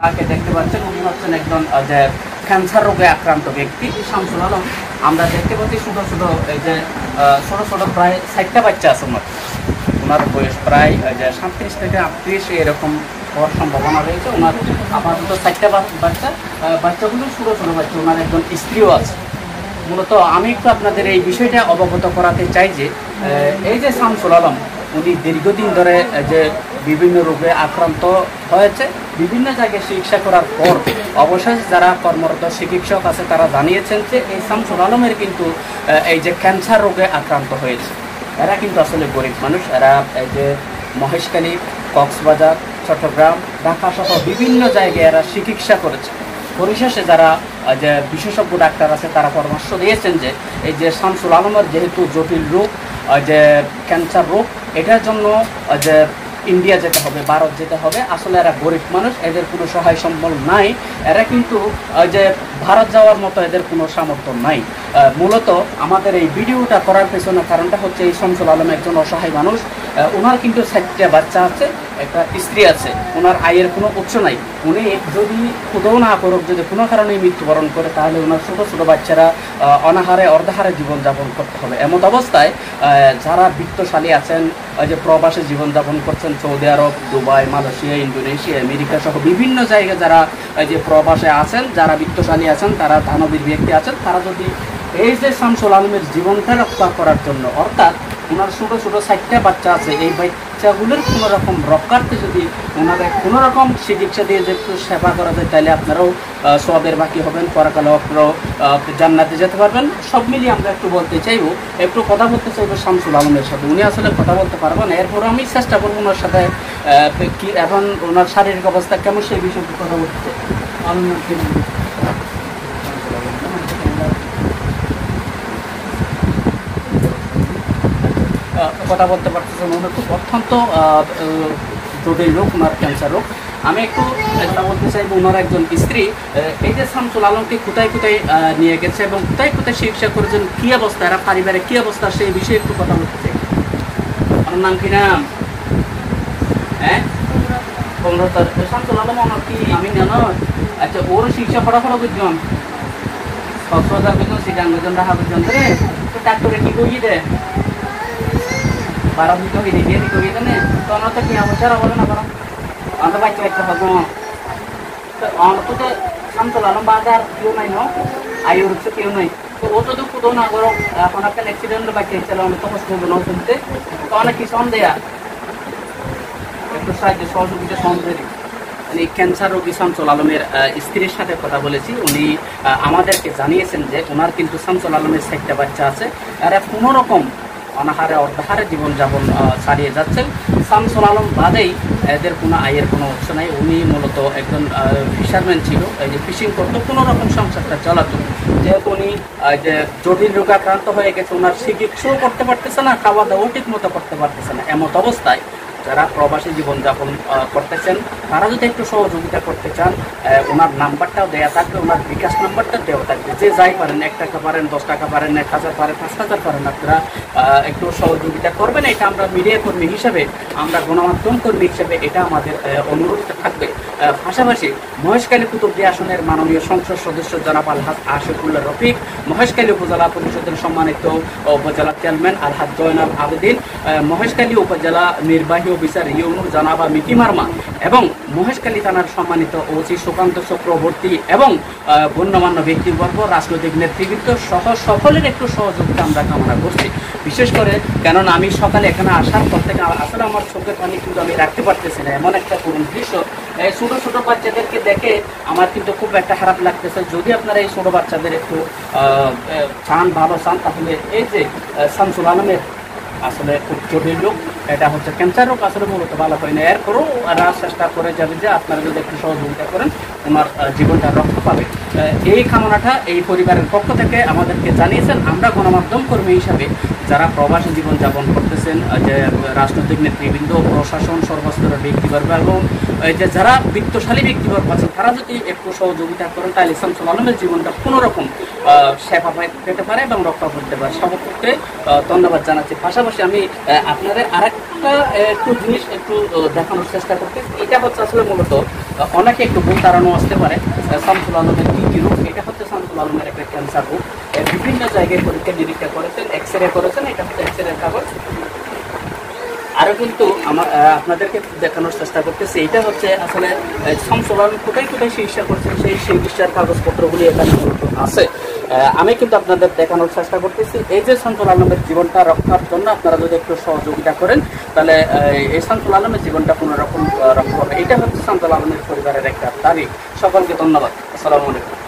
যাকে দেখতে পাচ্ছেন উনি হচ্ছেন একজন যে ক্যান্সার রোগে আক্রান্ত ব্যক্তি শামসুল আলম। আমরা দেখতে পাচ্ছি ছোটো ছোটো এই যে ছোটো ছোটো প্রায় 60টা বাচ্চা আছে ওনার বয়স প্রায় যে 37 থেকে 38 এরকম হওয়ার সম্ভাবনা রয়েছে। ওনার আপাতত 60টা বাচ্চাগুলো ছোটো ছোটো বাচ্চা, ওনার একজন স্ত্রীও আছে। মূলত আমি একটু আপনাদের এই বিষয়টা অবগত করাতে চাই যে এই যে শামসুল আলম উনি দীর্ঘদিন ধরে যে বিভিন্ন রোগে আক্রান্ত হয়েছে, বিভিন্ন জায়গায় চিকিৎসা করার পর অবশেষে যারা কর্মরত চিকিৎসক আছে তারা জানিয়েছেন যে এই শামসুল আলমের কিন্তু এই যে ক্যান্সার রোগে আক্রান্ত হয়েছে। এরা কিন্তু আসলে গরিব মানুষ, এরা এই যে মহেশখালী, কক্সবাজার, চট্টগ্রাম, ঢাকা সহ বিভিন্ন জায়গায় এরা চিকিৎসা করেছে। পরিশেষে যারা যে বিশেষজ্ঞ ডাক্তার আছে তারা পরামর্শ দিয়েছেন যে এই যে শামসুল আলমের যেহেতু জটিল রোগ, যে ক্যান্সার রোগ, এটার জন্য যে ইন্ডিয়া যেতে হবে, ভারত যেতে হবে। আসলে এরা গরিব মানুষ, এদের কোনো সহায় সম্বল নাই, এরা কিন্তু যে ভারত যাওয়ার মতো এদের কোনো সামর্থ্য নাই। মূলত আমাদের এই ভিডিওটা করার পেছনে কারণটা হচ্ছে এই শামসুল আলম একজন অসহায় মানুষ। ওনার কিন্তু 6টা বাচ্চা আছে, একটা স্ত্রী আছে, ওনার আয়ের কোনো উৎস নাই। উনি যদি কোথাও না করুক, যদি কোনো কারণে মৃত্যুবরণ করে, তাহলে ওনার ছোটো ছোটো বাচ্চারা অনাহারে অর্ধাহারে জীবনযাপন করতে হবে। এমত অবস্থায় যারা বিত্তশালী আছেন, যে প্রবাসে জীবনযাপন করছেন, সৌদি আরব, দুবাই, মালয়েশিয়া, ইন্দোনেশিয়া, আমেরিকা সহ বিভিন্ন জায়গায় যারা যে প্রবাসে আছেন, যারা বিত্তশালী আছেন, তারা দানবীর ব্যক্তি আছেন, তারা যদি এই যে শামসুল আলমের জীবনটা রক্ষা করার জন্য, অর্থাৎ ওনার ছোটো ছোটো 60টা বাচ্চা আছে, এই বাচ্চাগুলোর কোনো রকম রক্ষার্থে যদি ওনাদের কোনো রকম চিকিৎসা দিয়ে যে একটু সেবা করা যায়, তাহলে আপনারাও সওয়াবের বাকি হবেন, পরকালে আপনারাও জান্নাতে যেতে পারবেন। সব মিলিয়ে আমরা একটু বলতে চাইবো, একটু কথা বলতে চাইবো শামসুল আলমের সাথে। উনি আসলে কথা বলতে পারবেন, এরপর আমি চেষ্টা করবো ওনার সাথে কি এখন ওনার শারীরিক অবস্থা কেমন সেই বিষয়ে কথা বলতে চাই। কথা বলতে পারতেছেন, ওনার খুব অত্যন্ত জটিল রোগ, ওনার ক্যান্সার রোগ। আমি একটু এটা বলতে চাইবো, ওনার একজন স্ত্রী এই যে শামসুল আলমকে কোথায় কোথায় নিয়ে গেছে এবং কোথায় কোথায় চিকিৎসা করেছেন, কী অবস্থা, এরা পারিবারিক কী অবস্থা, সেই বিষয়ে একটু কথা বলতে চাই। আমার নাম কি নাম? হ্যাঁ, শামসুল আলম আমার কি আমি জানো? আচ্ছা, ওর চিকিৎসা ফটাফট বুঝলাম, কক্সবাজার বুঝলাম, সিটাং বুঝলাম, ঢাকা বুঝলাম, তো ডাক্তারে কি করিয়ে দেয় 12 দিন করিয়ে দিয়ে করিয়ে দেন, তো আমরা তো কি আমার বলে না কারণ আমরা বাচ্চা বাচ্চা হবো, তো অন্তত শামসুল আলম বাজার কেউ নাই, ন আয়ুর হচ্ছে কেউ নাই, তো ও যদি কোথাও না করো, এখন একটা অ্যাক্সিডেন্ট বাচ্চা ইচ্ছা অনেক তো কষ্ট হবে না শুনতে, তো অনেক কি সন্দেহ একটু সাহায্য সহযোগিতা সন্দেহ। মানে ক্যান্সার রোগী শামসুল আলমের স্ত্রীর সাথে কথা বলেছি, উনি আমাদেরকে জানিয়েছেন যে ওনার কিন্তু শামসুল আলমের 6টা বাচ্চা আছে, এরা কোনো রকম অনাহারে অর্ধাহারে জীবনযাপন চালিয়ে যাচ্ছেন। শামসুল আলম বাদেই এদের কোনো আয়ের কোনো উৎস নাই। উনি মূলত একজন ফিশারম্যান ছিল, এই যে ফিশিং করতো, কোনো রকম সংসারটা চালাতো। যেহেতু উনি যে জটিল রোগে আক্রান্ত হয়ে গেছে, ওনার চিকিৎসাও করতে পারতেছে না, খাওয়া দাওয়াও ঠিক মতো করতে পারতেছে না। এমত অবস্থায় যারা প্রবাসী জীবনযাপন করতেছেন তারা যদি একটু সহযোগিতা করতে চান, ওনার নাম্বারটাও দেওয়া থাকবে, ওনার বিকাশ নাম্বারটা দেওয়া থাকবে। যে যাই পারেন, 1 টাকা পারেন, 10 টাকা পারেন, 1000 পারেন, 5000 পারেন, আপনারা একটু সহযোগিতা করবেন। এটা আমরা মিডিয়া কর্মী হিসাবে, আমরা গণমাধ্যম কর্মী হিসেবে এটা আমাদের অনুরোধ থাকবে। পাশাপাশি মহেশখালী কুতুবদি আসনের মাননীয় সংসদ সদস্য জনাব আলহাজ আশিকুল্লাহ রফিক, মহেশখালী উপজেলা পরিষদের সম্মানিত উপজেলা চেয়ারম্যান আলহাজ জয়নাল আবেদিন, মহেশখালী উপজেলা নির্বাহী অফিসার ইউনুর জানাবা মিকি মার্মা এবং মহেশখালী থানার সম্মানিত ওসি সুকান্ত চক্রবর্তী এবং গণ্যমান্য ব্যক্তিবর্গ, রাজনৈতিক নেতৃবৃন্দ সহ সকলের একটু সহযোগিতা আমরা কামনা করছি। বিশেষ করে কেননা আমি সকালে এখানে আসার পর থেকে আসলে আমার চোখের পানি কিন্তু আমি রাখতে পারতেছি না, এমন একটা করুণ দৃশ্য। এই ছোটো ছোটো বাচ্চাদেরকে দেখে আমার কিন্তু খুব একটা খারাপ লাগতেছে। যদি আপনারা এই ছোটো বাচ্চাদের একটু চান, ভালো চান, তাহলে এই যে শামসুল আলমের আসলে খুব জটিল রোগ, এটা হচ্ছে ক্যান্সার রোগ, আসলে মূলত ভালো হয় না। এরপরও এরা চেষ্টা করে যাবে যে আপনারা যদি একটু সহযোগিতা করেন ওনার জীবনটা রক্ষা পাবে। এই কামনাটা এই পরিবারের পক্ষ থেকে আমাদেরকে জানিয়েছেন। আমরা গণমাধ্যম কর্মী হিসাবে যারা প্রবাসী জীবনযাপন করতেছেন, যে রাজনৈতিক নেতৃবৃন্দ, প্রশাসন, সর্বস্তরের ব্যক্তিবর্গ এবং যে যারা বিত্তশালী ব্যক্তিবর্গ আছেন, তারা যদি একটু সহযোগিতা করেন তাহলে শামসুল আলমের জীবনটা কোনো রকম সেবা পেতে পারে এবং রক্ষা করতে পারে। সর্বক্ষেত্রে ধন্যবাদ জানাচ্ছি। পাশাপাশি আমি আপনাদের আরেকটা একটু জিনিস একটু দেখানোর চেষ্টা করতে, এটা হচ্ছে আসলে মূলত অনেকে একটু ভুল ধারণা আসতে পারে শামসুল আলমের কি রোগ। এটা হচ্ছে শামসুল আলমের একটা ক্যান্সার রোগ। বিভিন্ন জায়গায় পরীক্ষা নিরীক্ষা করেছেন, এক্সরে করেছেন, এটা হচ্ছে এক্সরে কাগজ। আরও কিন্তু আপনাদেরকে দেখানোর চেষ্টা করতেছি, এটা হচ্ছে আসলে শামসুল আলম কোথায় কোথায় চিকিৎসা করছেন সেই চিকিৎসার কাগজপত্রগুলি এখানে আছে। আমি কিন্তু আপনাদের দেখানোর চেষ্টা করতেছি। এই যে শামসুল আলমের জীবনটা রক্ষার জন্য আপনারা যদি একটু সহযোগিতা করেন, তাহলে এই শামসুল আলমের জীবনটা কোনোরকম রক্ষা হবে। এটা হচ্ছে শামসুল আলমের পরিবারের একটা দাবি। সকলকে ধন্যবাদ। আসসালামু আলাইকুম।